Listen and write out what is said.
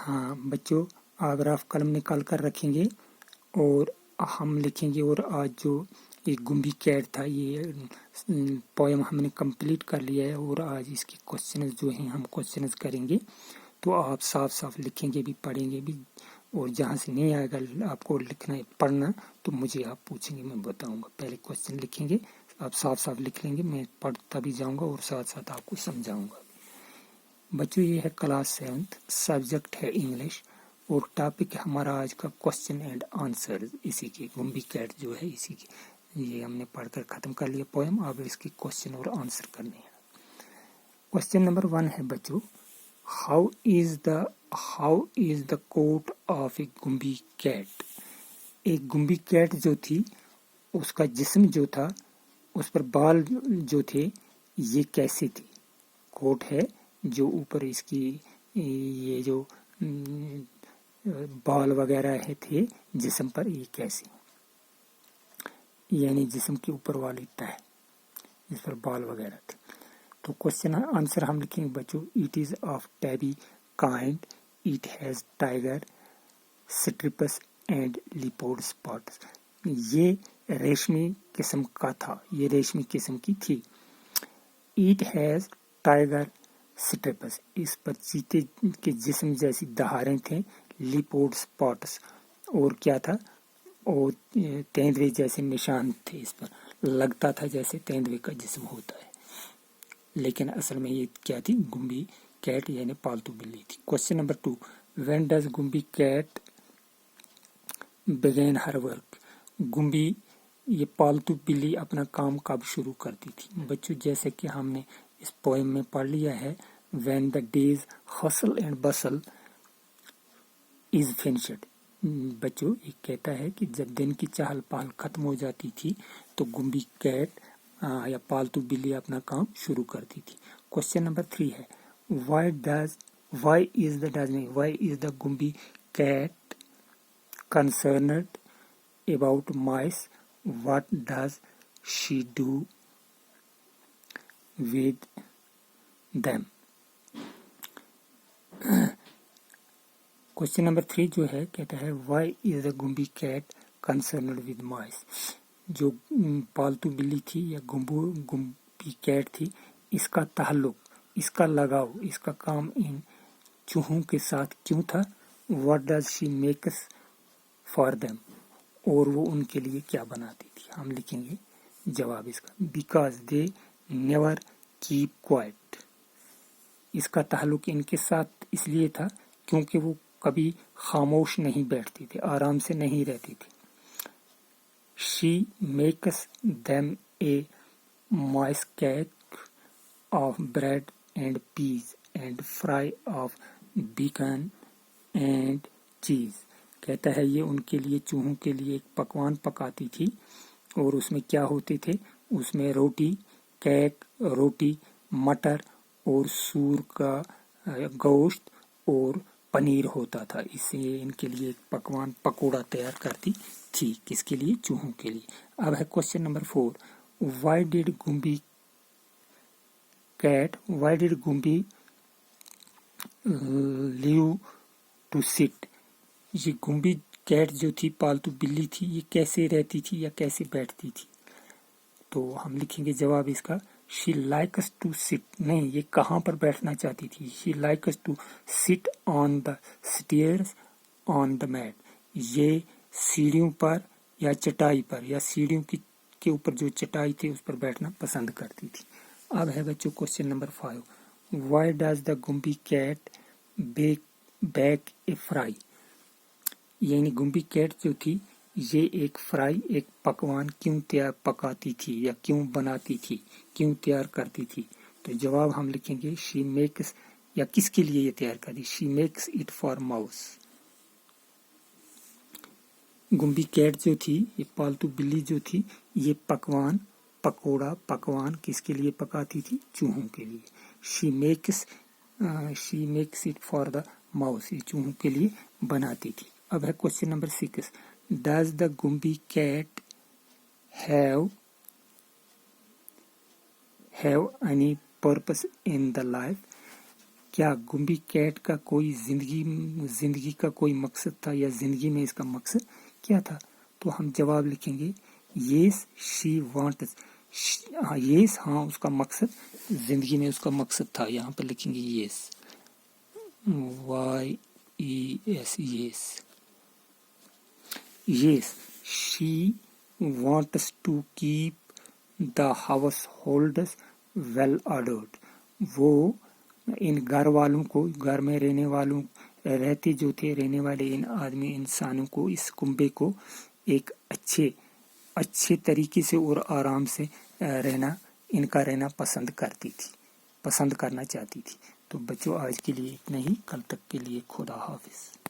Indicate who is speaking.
Speaker 1: हाँ बच्चों, अगर आप कलम निकाल कर रखेंगे और हम लिखेंगे। और आज जो एक गुम्बी कैट था, ये पोएम हमने कंप्लीट कर लिया है और आज इसके क्वेश्चंस जो हैं हम क्वेश्चंस करेंगे। तो आप साफ साफ लिखेंगे भी, पढ़ेंगे भी, और जहाँ से नहीं आएगा आपको लिखना है पढ़ना तो मुझे आप पूछेंगे, मैं बताऊंगा। पहले क्वेश्चन लिखेंगे, आप साफ साफ लिख लेंगे, मैं पढ़ता भी जाऊंगा और साथ साथ आपको समझाऊंगा। बच्चों ये है क्लास 7, सब्जेक्ट है इंग्लिश और टॉपिक हमारा आज का क्वेश्चन एंड आंसर। इसी के गुम्बी कैट जो है इसी की ये हमने पढ़कर खत्म कर लिया पोएम। अब इसके क्वेश्चन और आंसर करने हैं। क्वेश्चन नंबर 1 है बच्चों, how is the coat of a Gumbie cat. एक गुम्बी कैट जो थी उसका जिस्म जो था, उस पर बाल जो थे ये कैसे थे। कोट है जो ऊपर इसकी ये जो बाल वगैरह थे जिस्म पर, ये कैसे, यानी जिस्म के ऊपर वाली तह जिस पर बाल वगैरह थे। तो क्वेश्चन आंसर हम लिखेंगे बच्चों, it is of tabby kind, it has tiger stripes and leopard spots. ये रेशमी किस्म का था, ये रेशमी किस्म की थी। इट हैज टाइगर स्ट्रिप्स, इस पर चीते के जिस्म जैसी दहारें थे। लिपोड स्पॉट्स, और क्या था, और तेंदुए जैसे निशान थे, इस पर लगता था जैसे तेंदुए का जिस्म होता है, लेकिन असल में ये क्या थी, गुम्बी कैट यानी पालतू बिल्ली थी। Question number 2, when does Gumbie cat begin her work. Gumbie ये पालतू बिल्ली अपना काम कब शुरू करती थी। बच्चों जैसे कि हमने इस पोएम में पढ़ लिया है, when the days hustle and Bansal is finished. बच्चों ये कहता है कि जब दिन की चहल पहल खत्म हो जाती थी तो गुम्बी कैट या पालतू बिल्ली अपना काम शुरू करती थी। क्वेश्चन नंबर 3 है, why is the Gumbie cat concerned about mice? What does she do with them? Question number 3 जो है कहता है, why is the Gumbie cat concerned with mice? जो पालतू बिल्ली थी या गुम्बी कैट थी, इसका ताल्लुक, इसका लगाव, इसका काम इन चूहों के साथ क्यों था। What does she makes for them? और वो उनके लिए क्या बनाती थी। हम लिखेंगे जवाब इसका, because they never keep quiet। इसका ताल्लुक इनके साथ इसलिए था क्योंकि वो कभी खामोश नहीं बैठती थी, आराम से नहीं रहती थी। She makes them a moist cake of bread and peas and fry of bacon and cheese। कहता है ये उनके लिए, चूहों के लिए एक पकवान पकाती थी और उसमें क्या होते थे, उसमें रोटी, केक, रोटी, मटर और सूर का गोश्त और पनीर होता था। इससे इनके लिए एक पकवान, पकोड़ा तैयार करती थी। किसके लिए, चूहों के लिए। अब है question number 4, why did Gumbie leave to sit. ये गुम्बी कैट जो थी, पालतू बिल्ली थी, ये कैसे रहती थी या कैसे बैठती थी। तो हम लिखेंगे जवाब इसका, शी लाइक्स टू सिट। नहीं, ये कहाँ पर बैठना चाहती थी, she likes to sit on the stairs on the mat. ये सीढ़ियों पर या चटाई पर, या सीढ़ियों के ऊपर जो चटाई थी उस पर बैठना पसंद करती थी। अब है बच्चों question number 5, why does the Gumbie cat bake a fry. यानी गुम्बी कैट जो थी ये एक फ्राई, एक पकवान क्यों पकाती थी या क्यों बनाती थी, क्यों तैयार करती थी। तो जवाब हम लिखेंगे, शी मेक्स, या किसके लिए ये तैयार करती, she makes it for mouse. Gumbie cat जो थी, ये पालतू बिल्ली जो थी, ये पकवान किसके लिए पकाती थी, चूहों के लिए। She makes it for the mouse, ये चूहों के लिए बनाती थी। अब है question number 6, does the Gumbie cat have any purpose in the life. کیا گمبی کیٹ کا کوئی زندگی کا کوئی مقصد تھا یا زندگی میں اس کا مقصد کیا تھا؟ تو ہم جواب لکھیں گے یس شی وانٹس. یس ہاں اس کا مقصد زندگی میں اس کا مقصد تھا. یہاں پہ لکھیں گے یس YES yes. Yes she wants to keep the households well ordered. وہ ان گھر والوں کو، گھر میں رہنے والے ان انسانوں کو، اس کنبے کو ایک اچھے طریقے سے اور آرام سے رہنا پسند کرنا چاہتی تھی. تو بچوں آج کے لیے اتنا ہی. کل تک کے لیے خدا حافظ.